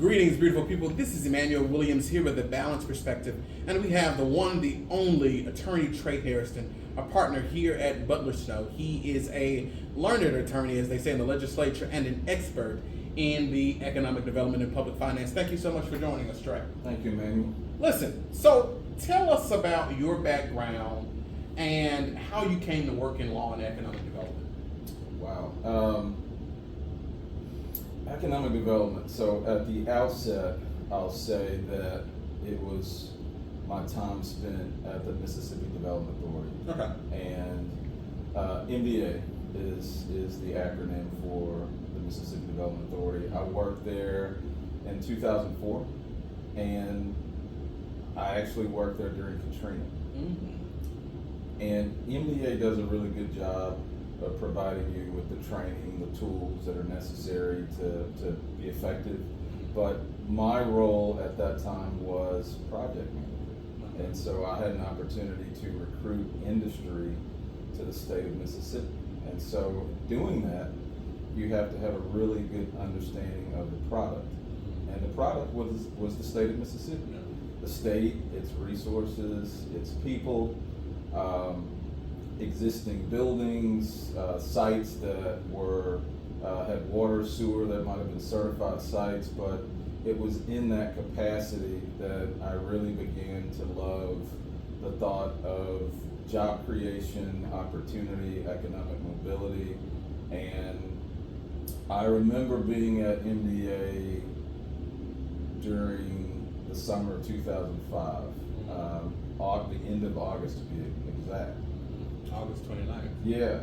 Greetings, beautiful people. This is Emanuel Williams here with a balanced perspective, and we have the one, the only attorney Trey Hairston, a partner here at Butler Snow. He is a learned attorney, as they say in the legislature, and an expert in the economic development and public finance. Thank you so much for joining us, Trey. Thank you, Emanuel. Listen, so tell us about your background and how you came to work in law and economic development. Wow. Economic development. So at the outset, I'll say that it was my time spent at the Mississippi Development Authority. Okay. And MDA is the acronym for the Mississippi Development Authority. I worked there in 2004, and I actually worked there during Katrina. Mm-hmm. And MDA does a really good job of providing you with the training, the tools that are necessary to be effective. But my role at that time was project manager. And so I had an opportunity to recruit industry to the state of Mississippi. And so doing that, you have to have a really good understanding of the product. And the product was the state of Mississippi. The state, its resources, its people, existing buildings, sites that had water, sewer, that might have been certified sites, but it was in that capacity that I really began to love the thought of job creation, opportunity, economic mobility. And I remember being at MDA during the summer of 2005, the end of August to be exact. August 29th. Yeah.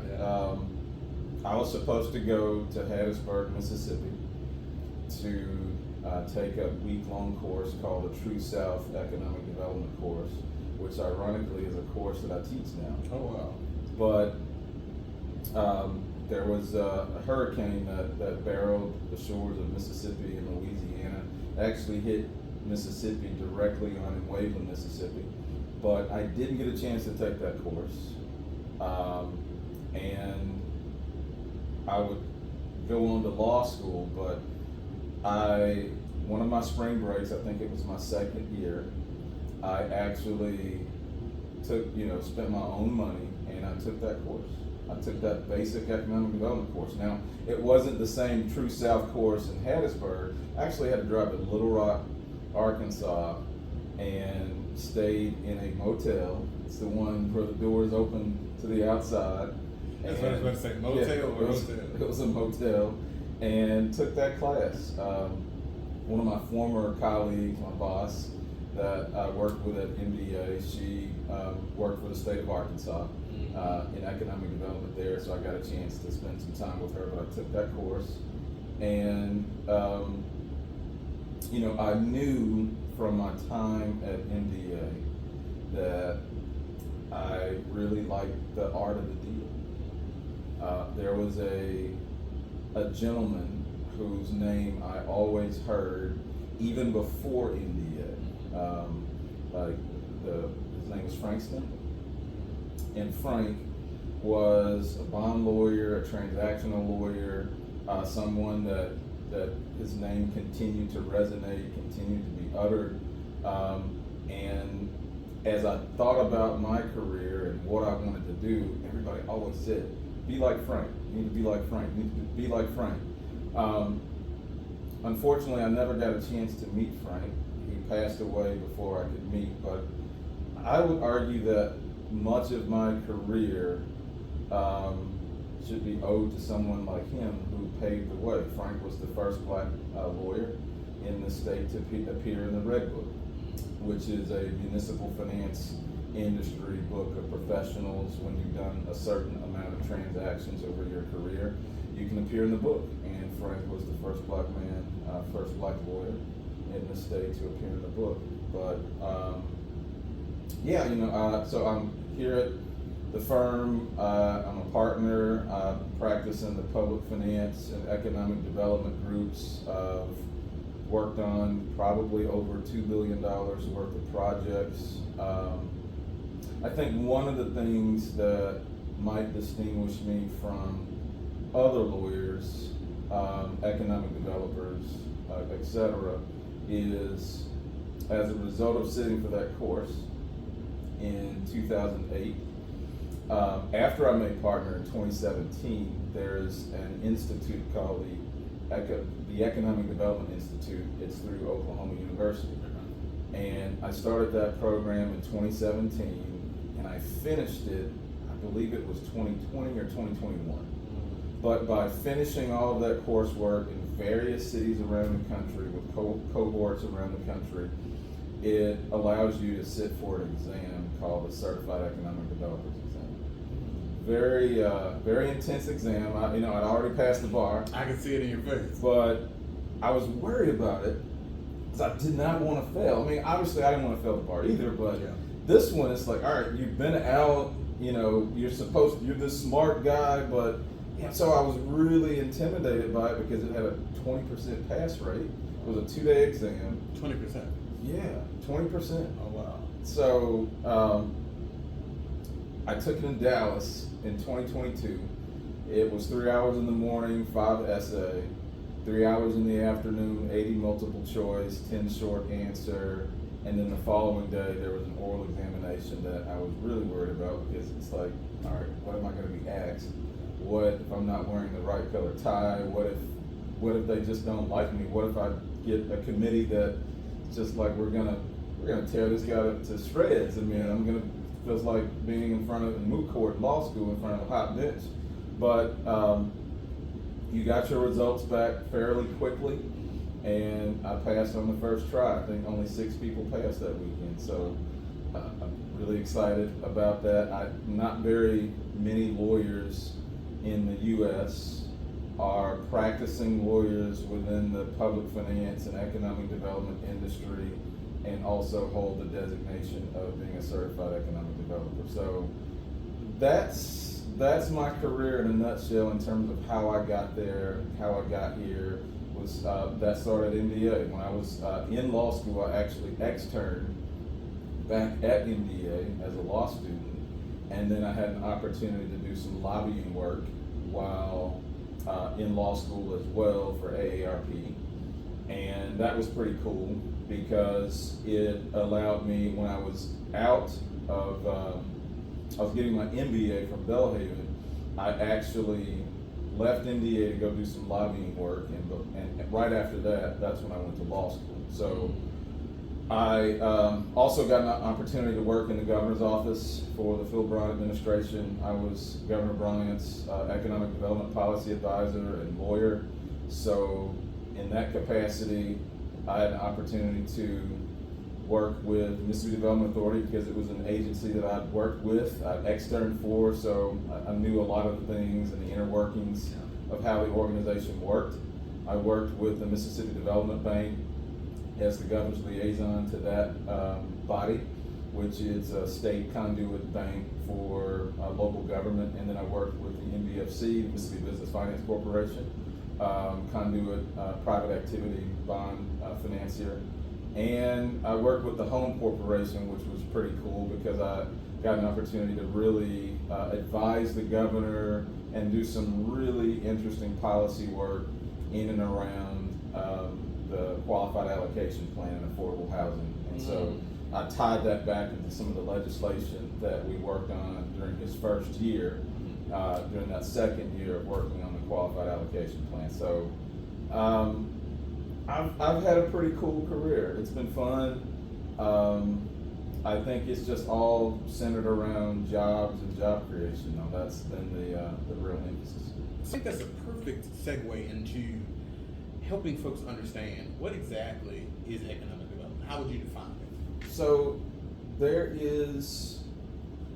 I was supposed to go to Hattiesburg, Mississippi to take a week-long course called the True South Economic Development course, which ironically is a course that I teach now. Oh, wow. But there was a hurricane that barreled the shores of Mississippi and Louisiana. It actually hit Mississippi directly on in Waveland, Mississippi. But I didn't get a chance to take that course. And I would go on to law school, but one of my spring breaks, I think it was my second year, I actually spent my own money and I took that course. I took that basic economic development course. Now, it wasn't the same True South course in Hattiesburg. I actually had to drive to Little Rock, Arkansas, and stayed in a motel. It's the one where the doors open to the outside. that's what I was going to say. Motel or hotel? It was a motel, and took that class. One of my former colleagues, my boss, that I worked with at MDA, she worked for the state of Arkansas in economic development there, so I got a chance to spend some time with her, but I took that course. And, I knew from my time at MDA that I really liked the art of the deal. There was a gentleman whose name I always heard even before MDA. His name was Hairston, and Frank was a bond lawyer, a transactional lawyer, someone that his name continued to resonate, continued to be uttered. And as I thought about my career and what I wanted to do, everybody always said, be like Frank. You need to be like Frank. You need to be like Frank. Unfortunately, I never got a chance to meet Frank. He passed away before I could meet, but I would argue that much of my career should be owed to someone like him who paved the way. Frank was the first black lawyer in the state to appear in the Red Book, which is a municipal finance industry book of professionals. When you've done a certain amount of transactions over your career, you can appear in the book. And Frank was the first black man, first black lawyer in the state to appear in the book. But so I'm here at the firm. I'm a partner. I practice in the public finance and economic development groups. I've worked on probably over $2 billion worth of projects. I think one of the things that might distinguish me from other lawyers, economic developers, etc., is as a result of sitting for that course in 2008. After I made partner in 2017, there's an institute called the Economic Development Institute. It's through Oklahoma University. And I started that program in 2017, and I finished it, I believe it was 2020 or 2021. But by finishing all of that coursework in various cities around the country with cohorts around the country, it allows you to sit for an exam called the Certified Economic Developers Exam. Very intense exam. I'd already passed the bar. I can see it in your face. But I was worried about it because I did not want to fail. I mean, obviously I didn't want to fail the bar either, but this one, it's like, all right, you've been out, you're this smart guy, but so I was really intimidated by it because it had a 20% pass rate. It was a 2-day exam. 20%? Yeah, 20%. Oh, wow. So I took it in Dallas in 2022. It was 3 hours in the morning, 5 essay, 3 hours in the afternoon, 80 multiple choice, 10 short answer, and then the following day there was an oral examination that I was really worried about because it's like, all right, what am I going to be asked? What if I'm not wearing the right color tie? What if they just don't like me? What if I get a committee that just like we're gonna tear this guy to shreds? I mean, feels like being in front of a moot court law school in front of a hot bench. But you got your results back fairly quickly, and I passed on the first try. I think only 6 people passed that weekend, so I'm really excited about that. Not very many lawyers in the U.S. are practicing lawyers within the public finance and economic development industry and also hold the designation of being a certified economic developer. So that's my career in a nutshell in terms of how I got there, how I got here. Was that started at MBA. When I was in law school, I actually externed back at MBA as a law student. And then I had an opportunity to do some lobbying work while in law school as well for AARP. And that was pretty cool because it allowed me, when I was out of, I was getting my MBA from Belhaven, I actually left MBA to go do some lobbying work. And right after that, that's when I went to law school. So I also got an opportunity to work in the governor's office for the Phil Bryant administration. I was Governor Bryant's economic development policy advisor and lawyer. So in that capacity, I had an opportunity to work with Mississippi Development Authority because it was an agency that I'd worked with, I'd externed for, so I knew a lot of the things and the inner workings of how the organization worked. I worked with the Mississippi Development Bank as the governor's liaison to that body, which is a state conduit bank for local government. And then I worked with the MBFC, Mississippi Business Finance Corporation, conduit private activity bond financier. And I worked with the Home Corporation, which was pretty cool because I got an opportunity to really advise the governor and do some really interesting policy work in and around the qualified allocation plan and affordable housing. And so I tied that back into some of the legislation that we worked on during his first year, during that second year of working on the qualified allocation plan. So I've had a pretty cool career. It's been fun. I think it's just all centered around jobs and job creation. Now that's been the real emphasis. I think that's a perfect segue into helping folks understand what exactly is economic development. How would you define it? So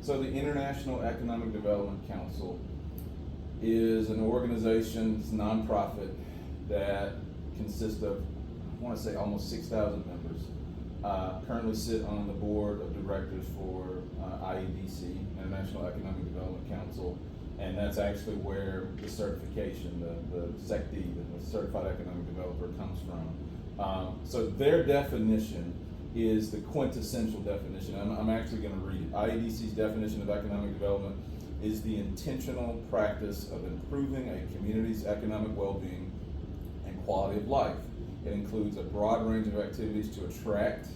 the International Economic Development Council is an organization, it's a nonprofit that consists of, I want to say, almost 6,000 members. Currently sit on the board of directors for IEDC, International Economic Development Council, and that's actually where the certification, the CECD, the Certified Economic Developer, comes from. So their definition is the quintessential definition. I'm actually going to read it. IEDC's definition of economic development is the intentional practice of improving a community's economic well-being and quality of life It includes a broad range of activities to attract,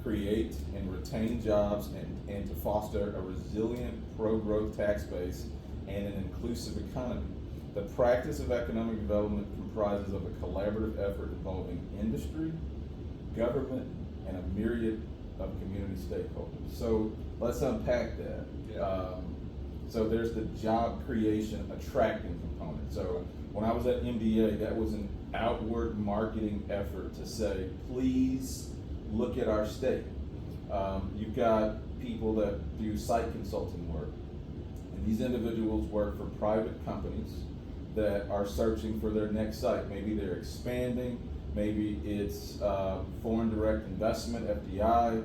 create, and retain jobs and to foster a resilient, pro-growth tax base and an inclusive economy. The practice of economic development comprises of a collaborative effort involving industry, government, and a myriad of community stakeholders. So let's unpack that. Yeah. So there's the job creation, attracting component. So when I was at MBA, that was an outward marketing effort to say, please look at our state. You've got people that do site consulting work, and these individuals work for private companies that are searching for their next site. Maybe they're expanding, maybe it's foreign direct investment, FDI.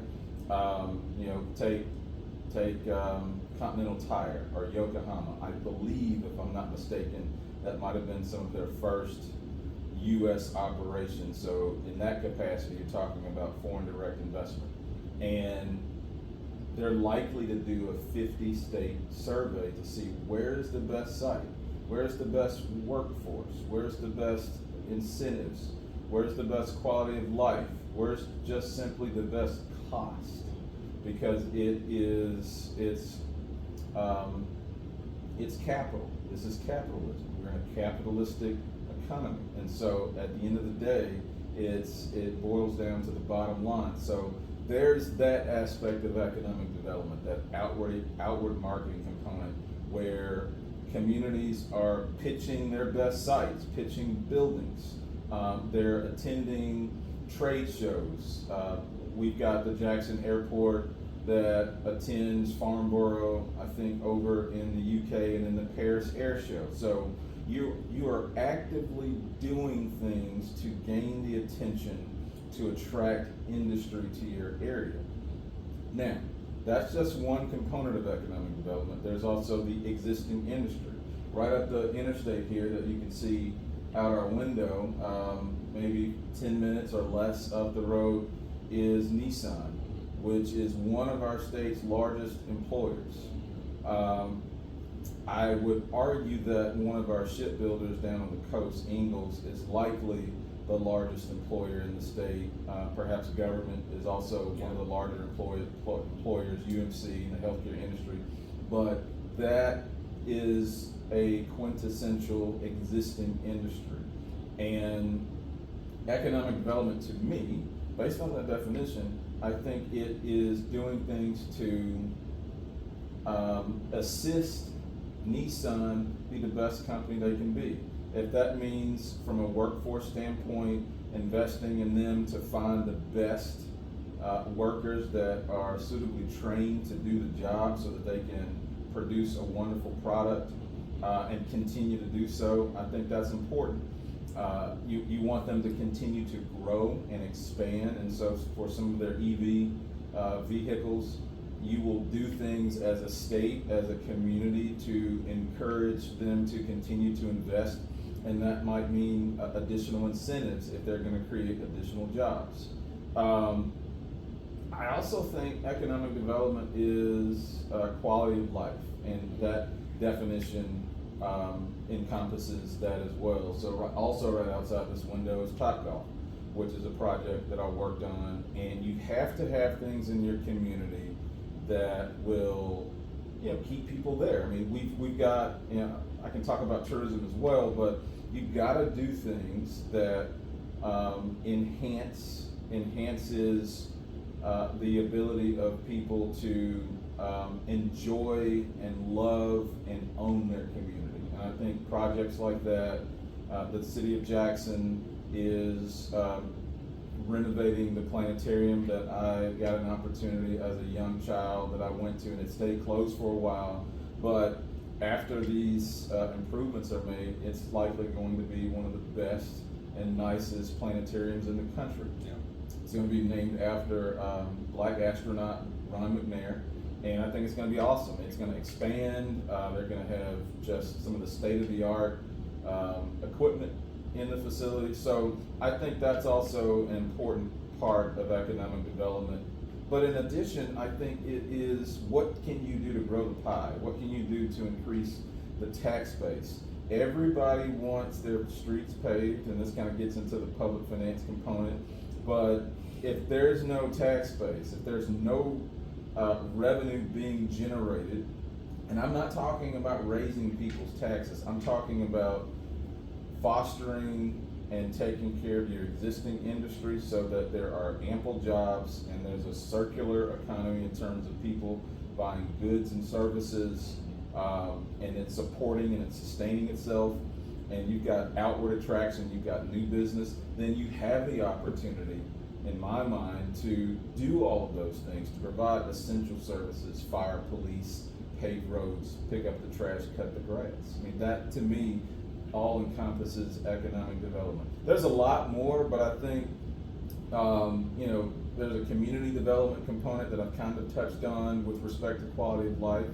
Take Continental Tire or Yokohama. I believe, if I'm not mistaken, that might have been some of their first U.S. operations. So in that capacity, you're talking about foreign direct investment. And they're likely to do a 50-state survey to see where's the best site, where's the best workforce, where's the best incentives, where's the best quality of life, where's just simply the best cost, because it's capital. This is capitalism. We're in a capitalistic economy, and so at the end of the day, it boils down to the bottom line. So there's that aspect of economic development, that outward marketing component, where communities are pitching their best sites, pitching buildings. They're attending trade shows. We've got the Jackson Airport that attends Farnborough, I think, over in the UK, and then the Paris Air Show. So you are actively doing things to gain the attention to attract industry to your area. Now, that's just one component of economic development. There's also the existing industry. Right up the interstate here that you can see out our window, maybe 10 minutes or less up the road, is Nissan, which is one of our state's largest employers. I would argue that one of our shipbuilders down on the coast, Ingalls, is likely the largest employer in the state. Perhaps government is also one of the larger employers, UMC, in the healthcare industry. But that is a quintessential existing industry. And economic development, to me, based on that definition, I think it is doing things to assist Nissan be the best company they can be. If that means, from a workforce standpoint, investing in them to find the best workers that are suitably trained to do the job so that they can produce a wonderful product and continue to do so, I think that's important. You want them to continue to grow and expand, and so for some of their EV vehicles, you will do things as a state, as a community, to encourage them to continue to invest, and that might mean additional incentives if they're going to create additional jobs. I also think economic development is quality of life, and that definition encompasses that as well. So also right outside this window is Topgolf, which is a project that I worked on, and you have to have things in your community that will, keep people there. I mean, we've got, I can talk about tourism as well, but you've got to do things that enhances the ability of people to enjoy and love and own their community. And I think projects like that, the city of Jackson is renovating the planetarium that I got an opportunity as a young child that I went to, and it stayed closed for a while. But after these improvements are made, it's likely going to be one of the best and nicest planetariums in the country. Yeah. It's going to be named after Black astronaut Ron McNair, and I think it's going to be awesome. It's going to expand. They're going to have just some of the state-of-the-art equipment in the facility. So I think that's also an important part of economic development. But in addition, I think it is, what can you do to grow the pie? What can you do to increase the tax base? everybody wants their streets paved, and this kind of gets into the public finance component. But if there's no tax base, if there's no revenue being generated, and I'm not talking about raising people's taxes, I'm talking about fostering and taking care of your existing industry so that there are ample jobs and there's a circular economy in terms of people buying goods and services, and it's supporting and it's sustaining itself, and you've got outward attraction, you've got new business, then you have the opportunity, in my mind, to do all of those things, to provide essential services, fire, police, pave roads, pick up the trash, cut the grass. I mean, that to me all encompasses economic development. There's a lot more, but I think, there's a community development component that I've kind of touched on with respect to quality of life.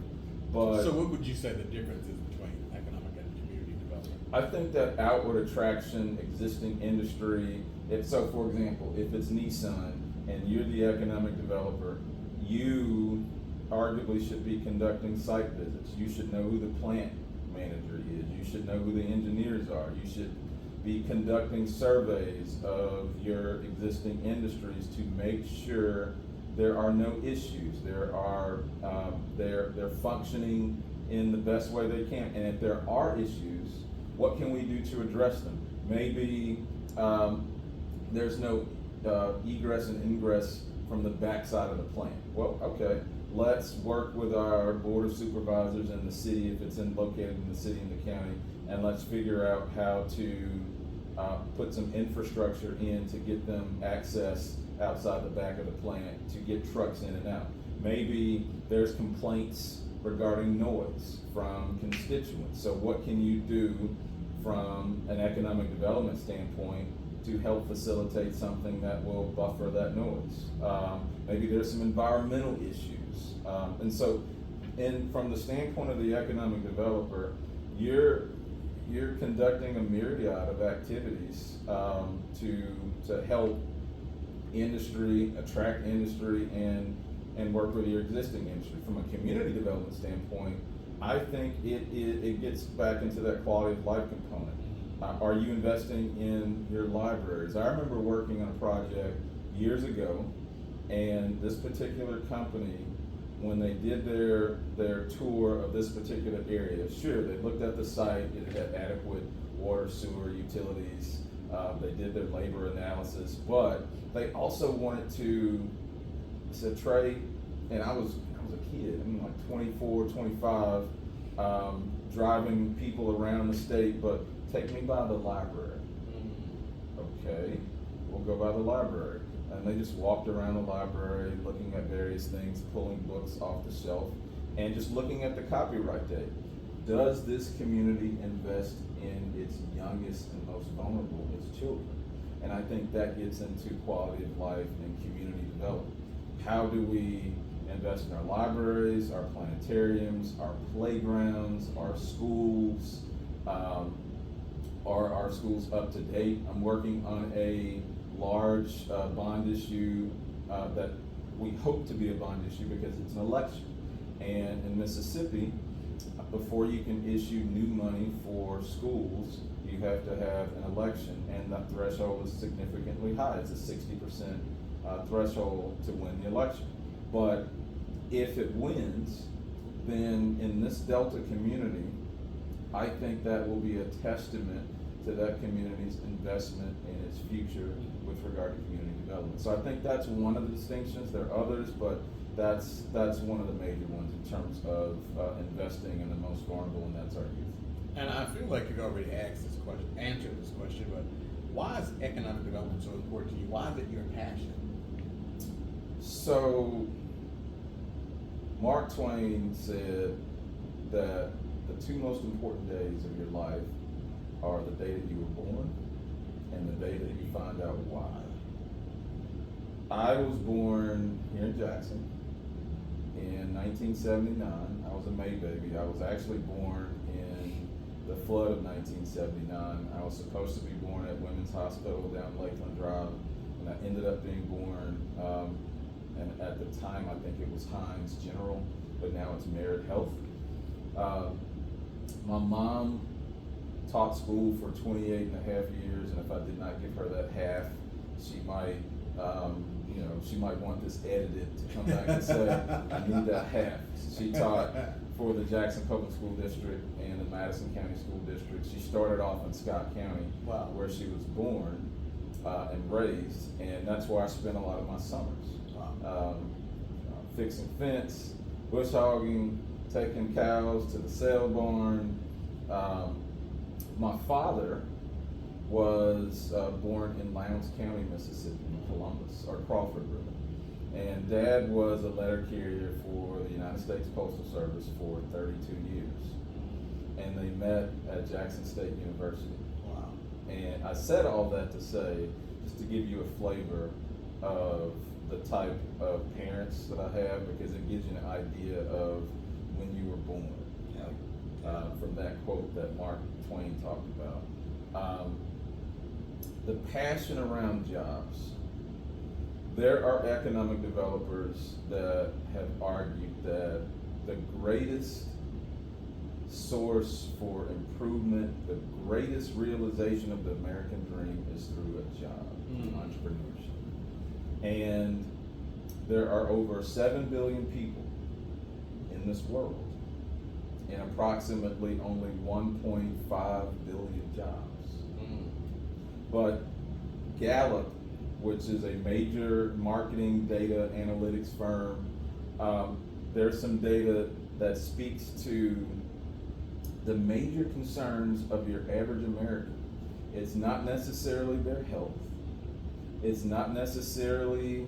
But so what would you say the difference is between economic and community development? I think that outward attraction, existing industry, so for example, if it's Nissan and you're the economic developer, you arguably should be conducting site visits. You should know who the plant manager is. You should know who the engineers are. You should be conducting surveys of your existing industries to make sure there are no issues. They're functioning in the best way they can. And if there are issues, what can we do to address them? Maybe there's no egress and ingress from the backside of the plant. Well, okay, let's work with our board of supervisors in the city, if it's located in the city and the county, and let's figure out how to put some infrastructure in to get them access outside the back of the plant to get trucks in and out. Maybe there's complaints regarding noise from constituents. So what can you do from an economic development standpoint to help facilitate something that will buffer that noise? Maybe there's some environmental issues. And so from the standpoint of the economic developer, you're conducting a myriad of activities to help industry, attract industry, and work with your existing industry. From a community development standpoint, I think it gets back into that quality of life component. Are you investing in your libraries? I remember working on a project years ago, and this particular company, when they did their tour of this particular area, sure, they looked at the site, it had adequate water, sewer, utilities, they did their labor analysis, but they also wanted to, said, Trey, and I was a kid, I mean like 24, 25, driving people around the state, but take me by the library. Okay, we'll go by the library. And they just walked around the library looking at various things, pulling books off the shelf, and just looking at the copyright date. Does this community invest in its youngest and most vulnerable, its children? And I think that gets into quality of life and community development. How do we invest in our libraries, our planetariums, our playgrounds, our schools? Are our schools up to date? I'm working on a large bond issue that we hope to be a bond issue because it's an election. And in Mississippi, before you can issue new money for schools, you have to have an election, and the threshold is significantly high. It's a 60% threshold to win the election. But if it wins, then in this Delta community, I think that will be a testament to that community's investment in its future with regard to community development. So I think that's one of the distinctions. There are others, but that's one of the major ones in terms of investing in the most vulnerable, and that's our youth. And I feel like you've already answered this question, but why is economic development so important to you? Why is it your passion? So Mark Twain said that the two most important days of your life are the day that you were born and the day that you find out why. I was born here in Jackson in 1979. I was a May baby. I was actually born in the flood of 1979. I was supposed to be born at Women's Hospital down Lakeland Drive, and I ended up being born, and at the time I think it was Hines General, but now it's Merit Health. My mom taught school for 28 and a half years, and if I did not give her that half, she might, she might want this edited to come back and say, I need that half. She taught for the Jackson Public School District and the Madison County School District. She started off in Scott County, Wow. where she was born and raised, and that's where I spent a lot of my summers. Wow. Fixing fence, bush hogging, taking cows to the sale barn. My father was born in Lowndes County, Mississippi, in Columbus, or Crawford, really. And Dad was a letter carrier for the United States Postal Service for 32 years. And they met at Jackson State University. Wow. And I said all that to say, just to give you a flavor of the type of parents that I have, because it gives you an idea of when you were born. From that quote that Mark Twain talked about. The passion around jobs. There are economic developers that have argued that the greatest source for improvement, the greatest realization of the American dream is through a job, entrepreneurship. And there are over 7 billion people in this world, and approximately only 1.5 billion jobs. But Gallup, which is a major marketing data analytics firm, there's some data that speaks to the major concerns of your average American. It's not necessarily their health. It's not necessarily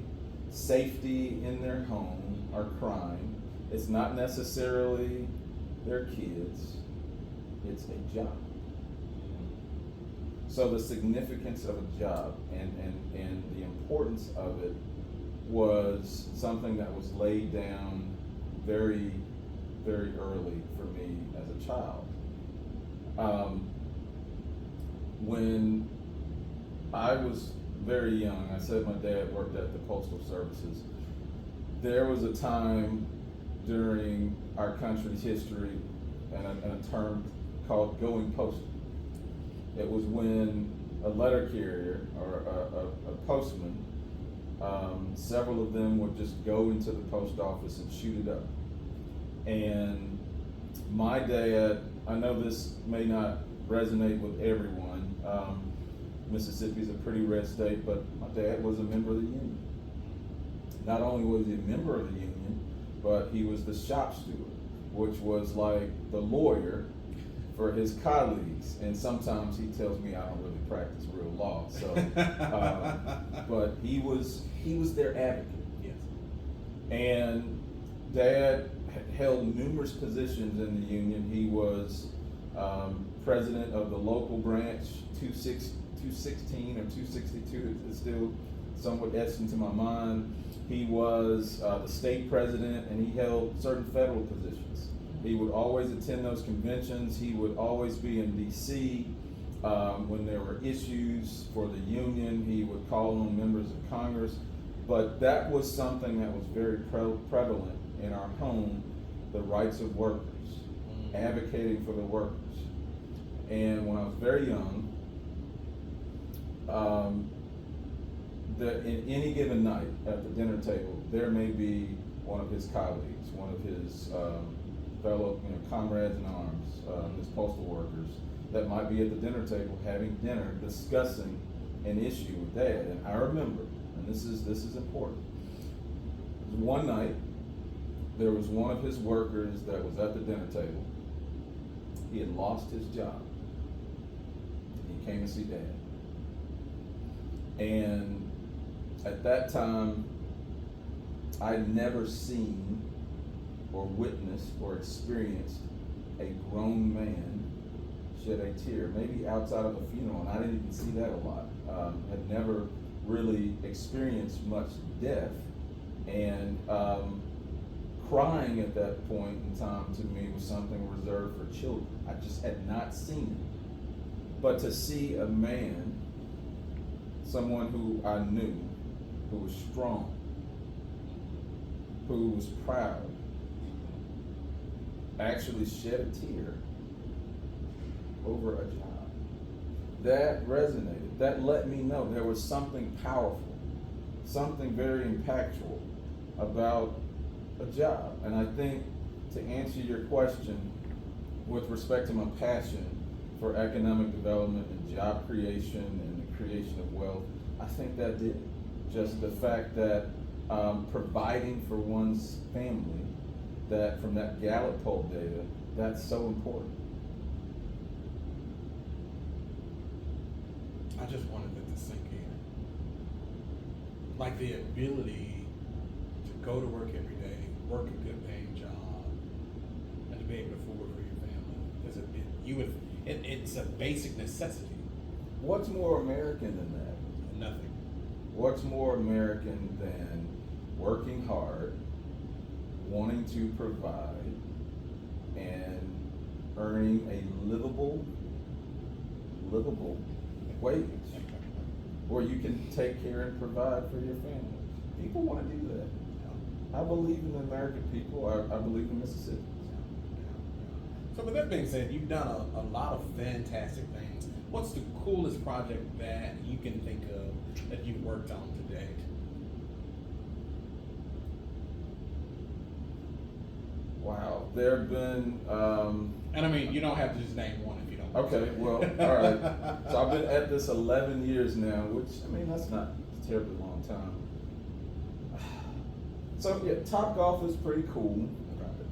safety in their home or crime. It's not necessarily their kids. It's a job. So the significance of a job and the importance of it was something that was laid down very, very early for me as a child. When I was very young, I said my dad worked at the Postal Services. There was a time during our country's history and a term called going postal. It was when a letter carrier or a postman, several of them would just go into the post office and shoot it up. And my dad, I know this may not resonate with everyone. Mississippi's a pretty red state, but my dad was a member of the union. Not only was he a member of the union, but he was the shop steward, which was like the lawyer for his colleagues. And sometimes he tells me I don't really practice real law. So, but he was their advocate. Yes. And Dad held numerous positions in the union. He was president of the local branch, 216 or 262. It's still somewhat etched into my mind. He was the state president, and he held certain federal positions. He would always attend those conventions. He would always be in D.C. When there were issues for the union. He would call on members of Congress. But that was something that was very prevalent in our home, the rights of workers, advocating for the workers. And when I was very young, in any given night at the dinner table, there may be one of his colleagues, one of his fellow comrades in arms, his postal workers, that might be at the dinner table having dinner, discussing an issue with Dad. And I remember, and this is important. One night, there was one of his workers that was at the dinner table. He had lost his job. He came to see Dad. And at that time, I'd never seen or witnessed or experienced a grown man shed a tear, maybe outside of a funeral, and I didn't even see that a lot. Had never really experienced much death, and crying at that point in time to me was something reserved for children. I just had not seen it. But to see a man, someone who I knew, who was strong, who was proud, actually shed a tear over a job. that resonated. That let me know there was something powerful, something very impactful about a job. And I think to answer your question with respect to my passion for economic development and job creation and the creation of wealth, I think that did it. Just the fact that providing for one's family, that from that Gallup poll data, that's so important. I just wanted it to sink in. Like the ability to go to work every day, work a good paying job, and to be able to afford for your family. It's a basic necessity. What's more American than that? Nothing. What's more American than working hard, wanting to provide, and earning a livable wage where you can take care and provide for your family? People want to do that. I believe in the American people. I believe in Mississippi. So with that being said, you've done a lot of fantastic things. What's the coolest project that you can think of that you've worked on to date? Wow, there have been. And I mean, you don't have to just name one if you don't. Okay, well, all right. So I've been at this 11 years now, which, I mean, that's not a terribly long time. So yeah, Topgolf is pretty cool.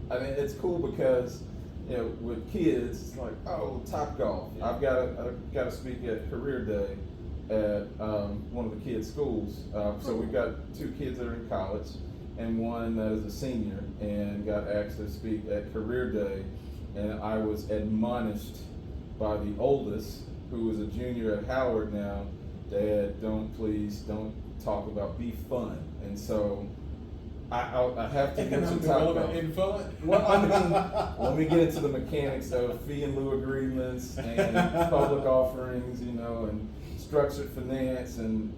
I mean, it's cool because, you know, with kids, it's like, oh, Topgolf. Yeah. I've got to speak at Career Day at one of the kids' schools. So we've got 2 kids that are in college and one that is a senior, and got asked to speak at Career Day, and I was admonished by the oldest, who is a junior at Howard now, Dad, please don't talk about, be fun. And so I have to get to Topgolf. In fun? Well, I mean, let me get into the mechanics of fee and lieu agreements and public offerings, you know, and structured finance. And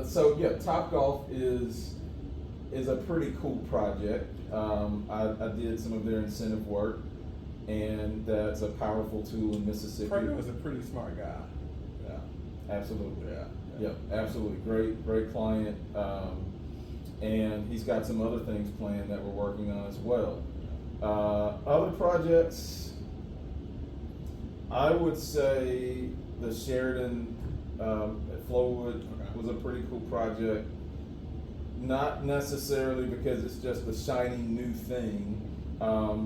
so yeah, Topgolf is a pretty cool project. I did some of their incentive work, and that's a powerful tool in Mississippi. Purdue was a pretty smart guy. Yeah. Absolutely. Yeah. Yep, absolutely. Great client. And he's got some other things planned that we're working on as well. Other projects, I would say the Sheridan at Flowood was a pretty cool project. Not necessarily because it's just a shiny new thing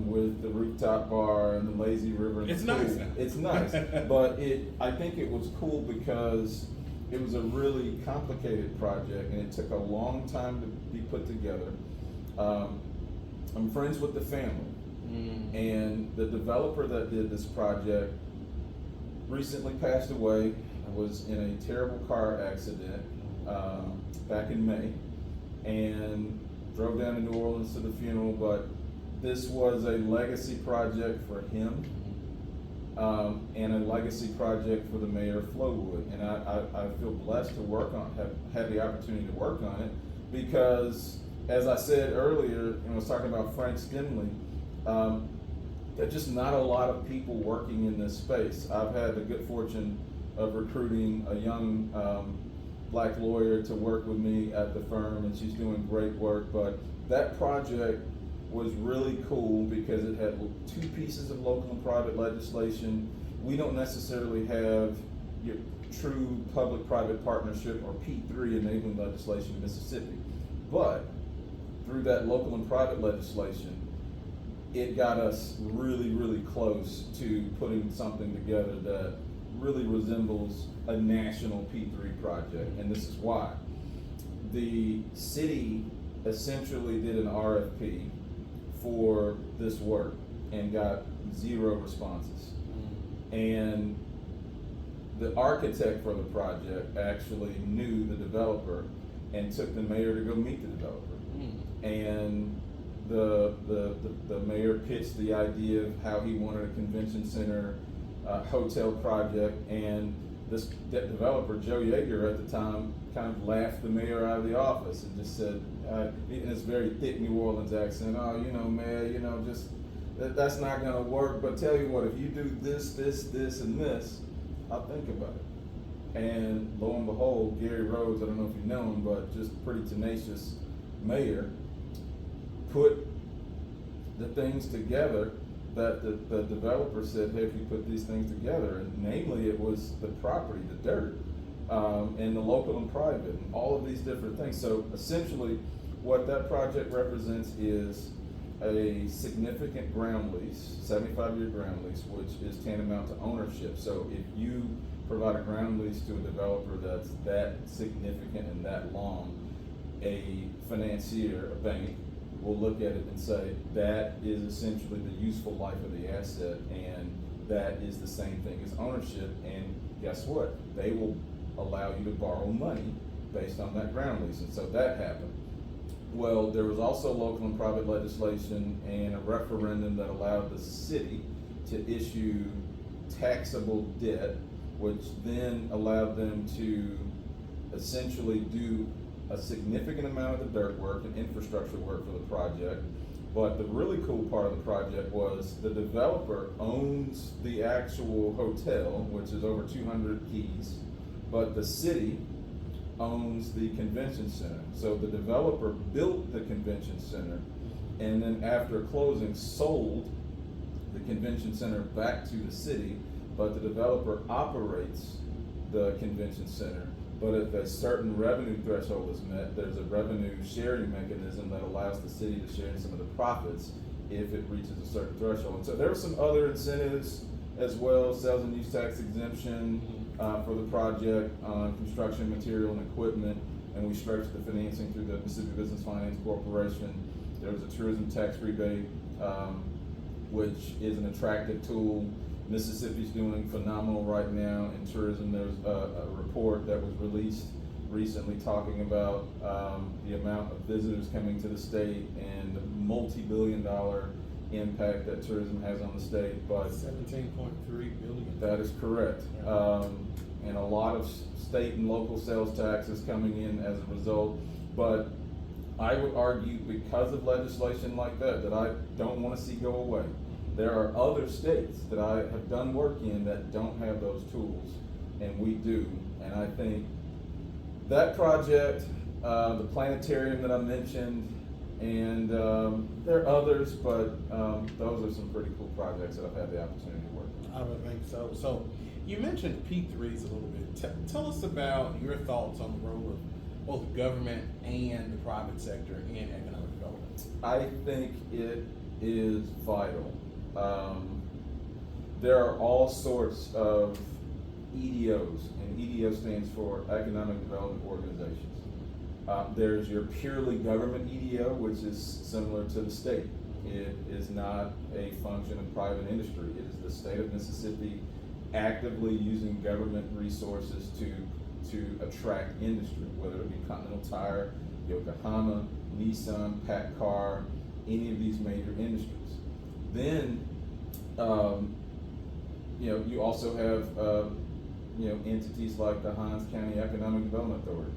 with the rooftop bar and the lazy river. And It's the pool. nice now. It's nice, but I think it was cool because it was a really complicated project and it took a long time to be put together. I'm friends with the family, and the developer that did this project recently passed away. I was in a terrible car accident back in May, and drove down to New Orleans to the funeral, but this was a legacy project for him, and a legacy project for the mayor of Flowood. And I feel blessed to have the opportunity to work on it, because as I said earlier, I was talking about Frank Stimley, there are just not a lot of people working in this space. I've had the good fortune of recruiting a young black lawyer to work with me at the firm, and she's doing great work. But that project was really cool because it had 2 pieces of local and private legislation. We don't necessarily have your true public-private partnership or P3 enabling legislation in Mississippi, but through that local and private legislation, it got us really, really close to putting something together that really resembles a national P3 project. And this is why. The city essentially did an RFP for this work and got 0 responses. And the architect for the project actually knew the developer and took the mayor to go meet the developer. And the mayor pitched the idea of how he wanted a convention center, hotel project, and that developer, Joe Yeager at the time, kind of laughed the mayor out of the office and just said, in his very thick New Orleans accent, oh, you know, mayor, you know, just that's not gonna work, but tell you what, if you do this, and this, I'll think about it. And lo and behold, Gary Rhodes, I don't know if you know him, but just pretty tenacious mayor, put the things together that the developer said, hey, if you put these things together, and namely it was the property, the dirt, and the local and private, and all of these different things. So essentially, what that project represents is a significant ground lease, 75-year ground lease, which is tantamount to ownership. So if you provide a ground lease to a developer that's that significant and that long, a financier, a bank, will look at it and say, that is essentially the useful life of the asset, and that is the same thing as ownership. And guess what? They will allow you to borrow money based on that ground lease. And so that happened. Well, there was also local and private legislation and a referendum that allowed the city to issue taxable debt, which then allowed them to essentially do a significant amount of the dirt work and infrastructure work for the project. But the really cool part of the project was the developer owns the actual hotel, which is over 200 keys, but the city owns the convention center. So the developer built the convention center, and then after closing sold the convention center back to the city, but the developer operates the convention center. But if a certain revenue threshold is met, there's a revenue sharing mechanism that allows the city to share in some of the profits if it reaches a certain threshold. And so there were some other incentives as well, sales and use tax exemption for the project, construction material and equipment, and we stretched the financing through the Mississippi Business Finance Corporation. There was a tourism tax rebate, which is an attractive tool. Mississippi's doing phenomenal right now in tourism. There's a report that was released recently talking about the amount of visitors coming to the state and the multi-billion-dollar impact that tourism has on the state. But 17.3 billion. that is correct. And a lot of state and local sales taxes coming in as a result. But I would argue, because of legislation like that, that I don't want to see go away. There are other states that I have done work in that don't have those tools, and we do. And I think that project, the planetarium that I mentioned, and there are others, but those are some pretty cool projects that I've had the opportunity to work on. I would think so. So you mentioned P3s a little bit. Tell us about your thoughts on the role of both government and the private sector in economic development. I think it is vital. There are all sorts of EDOs, and EDO stands for Economic Development Organizations. There's your purely government EDO, which is similar to the state. It is not a function of private industry. It is the state of Mississippi actively using government resources to attract industry, whether it be Continental Tire, Yokohama, Nissan, PACCAR, any of these major industries. Then, you also have, entities like the Hinds County Economic Development Authority,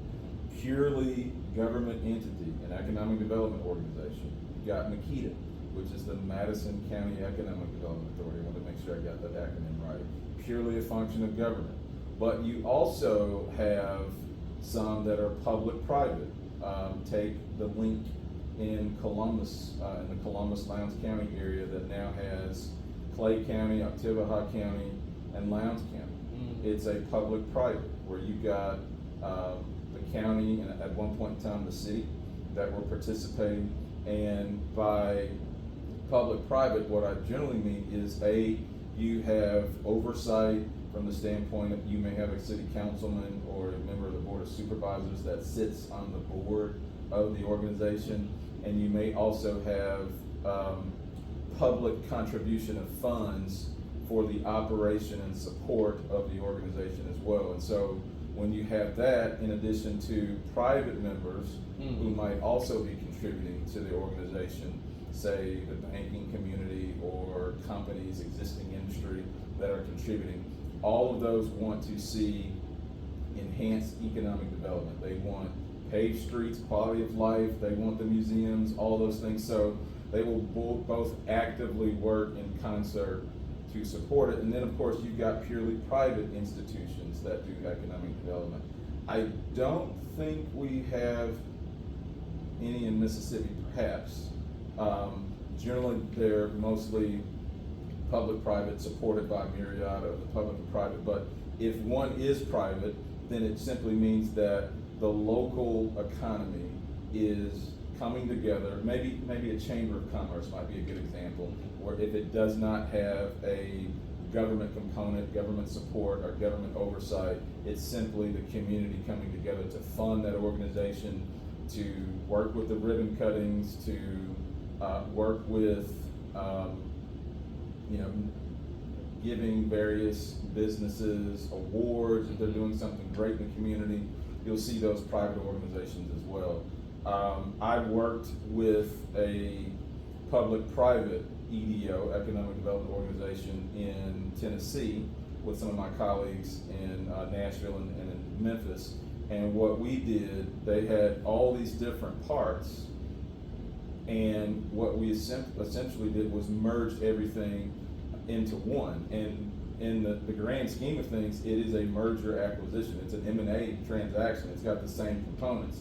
purely government entity, an economic development organization. You got McKEDA, which is the Madison County Economic Development Authority. I want to make sure I got that acronym right. Purely a function of government. But you also have some that are public-private. Take the link in Columbus, in the Columbus-Lowndes County area that now has Clay County, Oktibbeha County, and Lowndes County. It's a public-private where you got the county and at one point in time the city that were participating. And by public-private, what I generally mean is you have oversight from the standpoint of you may have a city councilman or a member of the board of supervisors that sits on the board of the organization, and you may also have public contribution of funds for the operation and support of the organization as well. And so when you have that, in addition to private members who might also be contributing to the organization, say the banking community or companies, existing industry that are contributing, all of those want to see enhanced economic development. They want paved streets, quality of life, they want the museums, all those things. So They will both actively work in concert to support it. And then, of course, you've got purely private institutions that do economic development. I don't think we have any in Mississippi, perhaps. Generally, they're mostly public-private, supported by a myriad of the public and private. But if one is private, then it simply means that the local economy is coming together. Maybe a chamber of commerce might be a good example, where if it does not have a government component, government support, or government oversight, it's simply the community coming together to fund that organization, to work with the ribbon cuttings, to work with giving various businesses awards if they're doing something great in the community. You'll see those private organizations as well. I've worked with a public-private EDO, Economic Development Organization, in Tennessee with some of my colleagues in Nashville and in Memphis. And what we did, they had all these different parts, and what we essentially did was merged everything into one. And in the grand scheme of things, it is a merger acquisition. It's an M&A transaction. It's got the same components.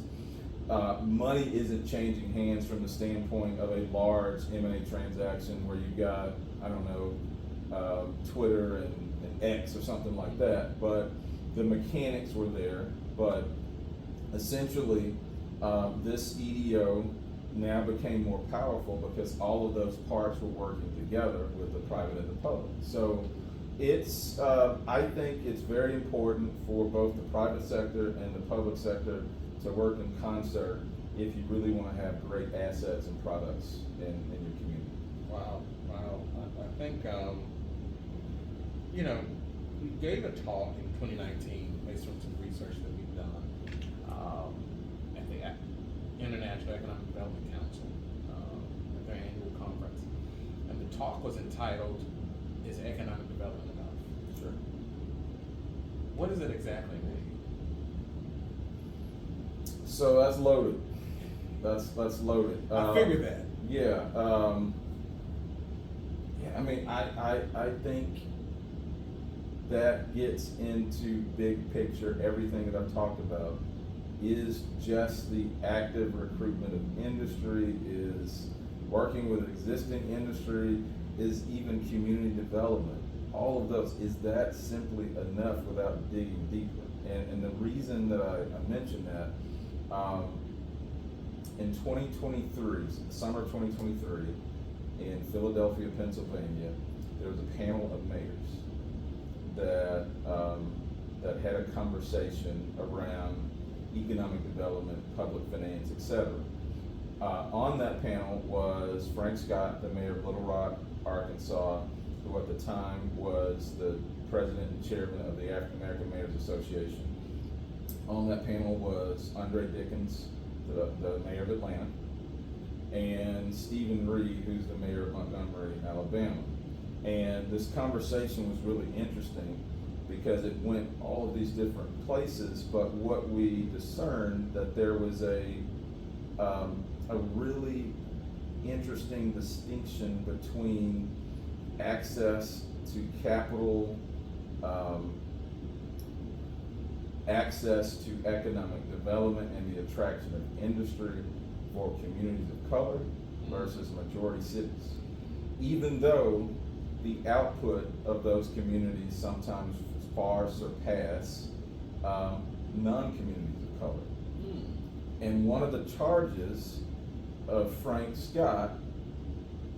Money isn't changing hands from the standpoint of a large M&A transaction where you've got, I don't know, Twitter and X or something like that, but the mechanics were there. But essentially, this EDO now became more powerful because all of those parts were working together with the private and the public. So it's, I think it's very important for both the private sector and the public sector to work in concert if you really want to have great assets and products in your community. Wow. I think, we gave a talk in 2019 based on some research that we've done at the International Economic Development Council at their annual conference. And the talk was entitled, "Is Economic Development Enough?" Sure. What does it exactly mean? So that's loaded. That's loaded. I figured that. Yeah. I mean, I think that gets into big picture. Everything that I've talked about is just the active recruitment of industry, is working with existing industry, is even community development. All of those, is that simply enough without digging deeper? And the reason that I mentioned that, in 2023, summer 2023, in Philadelphia, Pennsylvania, there was a panel of mayors that had a conversation around economic development, public finance, etc. On that panel was Frank Scott, the mayor of Little Rock, Arkansas, who at the time was the president and chairman of the African American Mayors Association. On that panel was Andre Dickens, the mayor of Atlanta, and Stephen Reed, who's the mayor of Montgomery, Alabama. And this conversation was really interesting because it went all of these different places, but what we discerned that there was a really interesting distinction between access to capital, access to economic development, and the attraction of industry for communities of color versus majority cities. Even though the output of those communities sometimes far surpass non-communities of color. And one of the charges of Frank Scott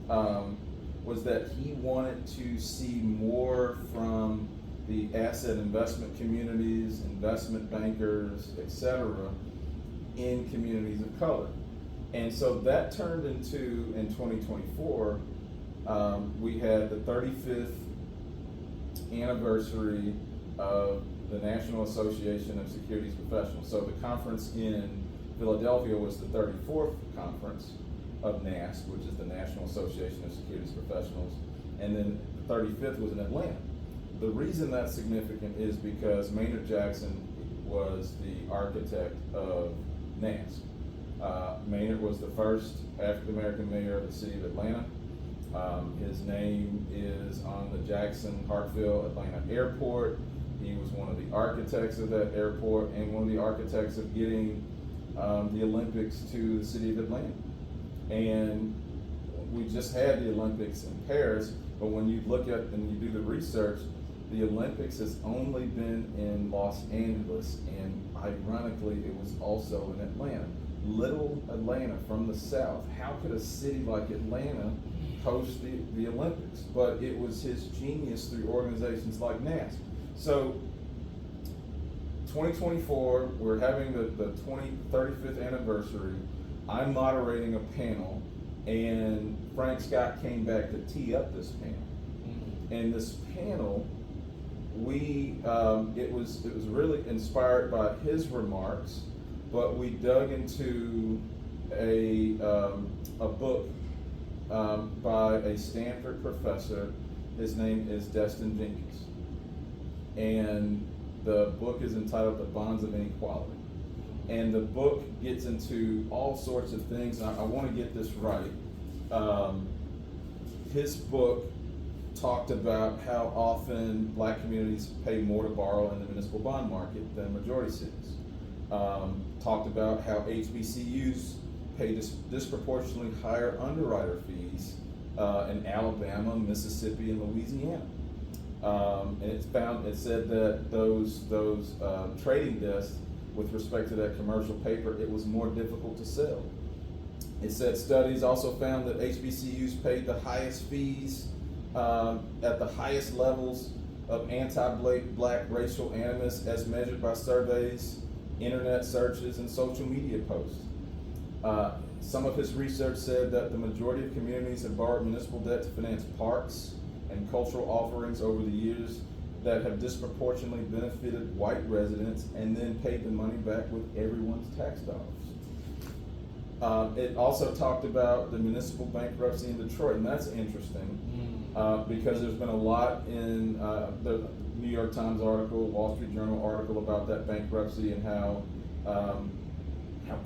was that he wanted to see more from the asset investment communities, investment bankers, etc., in communities of color. And so that turned into, in 2024, we had the 35th anniversary of the National Association of Securities Professionals. So the conference in Philadelphia was the 34th conference of NASP, which is the National Association of Securities Professionals, and then the 35th was in Atlanta. The reason that's significant is because Maynard Jackson was the architect of NASP, Maynard was the first African-American mayor of the city of Atlanta. His name is on the Jackson-Hartsfield Atlanta Airport. He was one of the architects of that airport and one of the architects of getting the Olympics to the city of Atlanta. And we just had the Olympics in Paris, but when you look at and you do the research, the Olympics has only been in Los Angeles, and ironically, it was also in Atlanta. Little Atlanta from the South. How could a city like Atlanta host the Olympics? But it was his genius through organizations like NASP. So 2024, we're having the 35th anniversary. I'm moderating a panel, and Frank Scott came back to tee up this panel. And this panel, it was really inspired by his remarks, but we dug into a book by a Stanford professor. His name is Destin Jenkins, and the book is entitled The Bonds of Inequality. And the book gets into all sorts of things. I want to get this right. His book talked about how often black communities pay more to borrow in the municipal bond market than majority cities. Talked about how HBCUs pay disproportionately higher underwriter fees in Alabama, Mississippi, and Louisiana. And it said that those trading desks, with respect to that commercial paper, it was more difficult to sell. It said studies also found that HBCUs paid the highest fees at the highest levels of anti-black racial animus as measured by surveys, internet searches, and social media posts. Some of his research said that the majority of communities have borrowed municipal debt to finance parks and cultural offerings over the years that have disproportionately benefited white residents and then paid the money back with everyone's tax dollars. It also talked about the municipal bankruptcy in Detroit, and that's interesting because there's been a lot in the New York Times article, Wall Street Journal article about that bankruptcy and how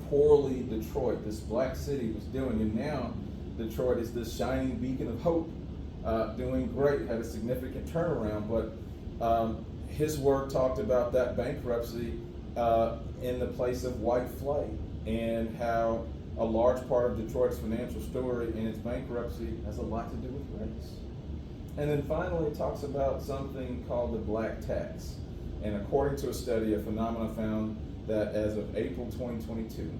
poorly Detroit, this black city, was doing. And now Detroit is this shining beacon of hope, doing great, had a significant turnaround. But his work talked about that bankruptcy in the place of white flight, and how a large part of Detroit's financial story and its bankruptcy has a lot to do with race. And then finally, it talks about something called the black tax. And according to a study, a phenomenon found that as of April 2022,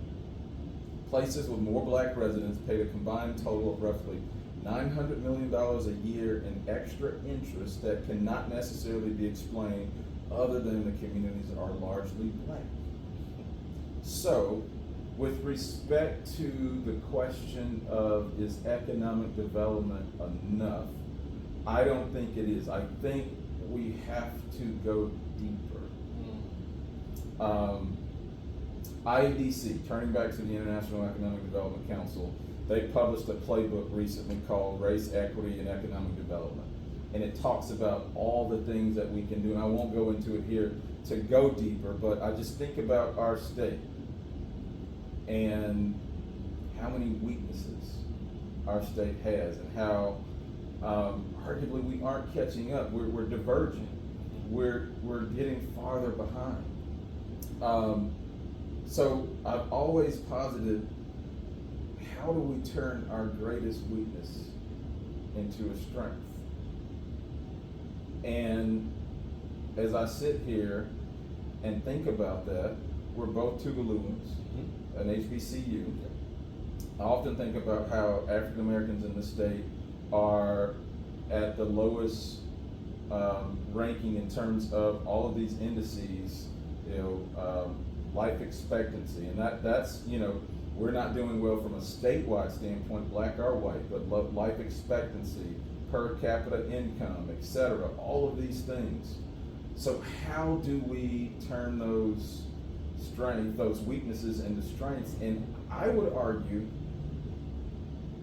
places with more black residents paid a combined total of roughly $900 million a year in extra interest that cannot necessarily be explained other than the communities that are largely black. So, with respect to the question of is economic development enough, I don't think it is. I think we have to go deeper. IEDC, turning back to the International Economic Development Council, they published a playbook recently called Race, Equity, and Economic Development. And it talks about all the things that we can do. And I won't go into it here to go deeper, but I just think about our state and how many weaknesses our state has, and how arguably we aren't catching up. We're diverging. We're getting farther behind. So I've always posited, how do we turn our greatest weakness into a strength? And as I sit here and think about that, we're both Tuvaluans, an HBCU. I often think about how African Americans in the state are at the lowest ranking in terms of all of these indices, life expectancy, and that's we're not doing well from a statewide standpoint, black or white, but life expectancy, per capita income, etc., all of these things. So how do we turn those weaknesses into strengths? And I would argue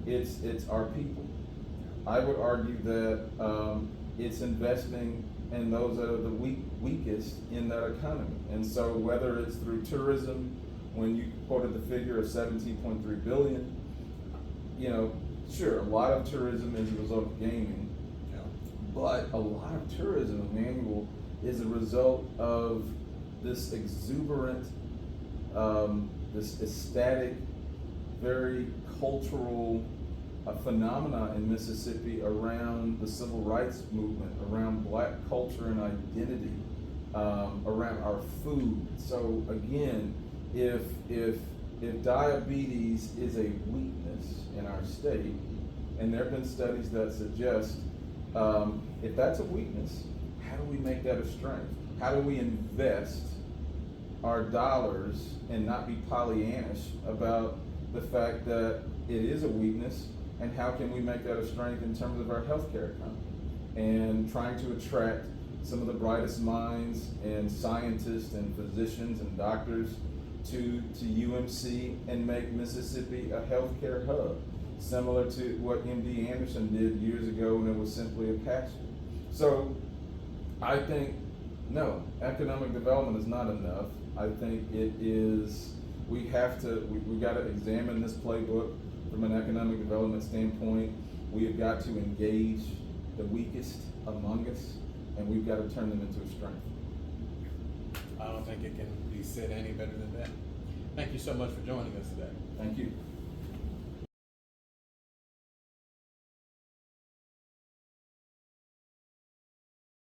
it's our people. I would argue that it's investing in those that are the weakest in that economy. And so whether it's through tourism when you quoted the figure of 17.3 billion, you know, sure, a lot of tourism is a result of gaming, Yeah. but a lot of tourism, Emanuel, is a result of this exuberant, this ecstatic, very cultural phenomena in Mississippi around the civil rights movement, around black culture and identity, around our food. So again, if diabetes is a weakness in our state, and there have been studies that suggest if that's a weakness, how do we make that a strength? How do we invest our dollars and not be Pollyannish about the fact that it is a weakness, and how can we make that a strength in terms of our healthcare economy and trying to attract some of the brightest minds and scientists and physicians and doctors to UMC and make Mississippi a healthcare hub, similar to what MD Anderson did years ago when it was simply a pasture. So I think, no, economic development is not enough. I think it is, we got to examine this playbook from an economic development standpoint. We have got to engage the weakest among us, and we've got to turn them into a strength. I don't think it can be said any better than that. Thank you so much for joining us today. Thank you.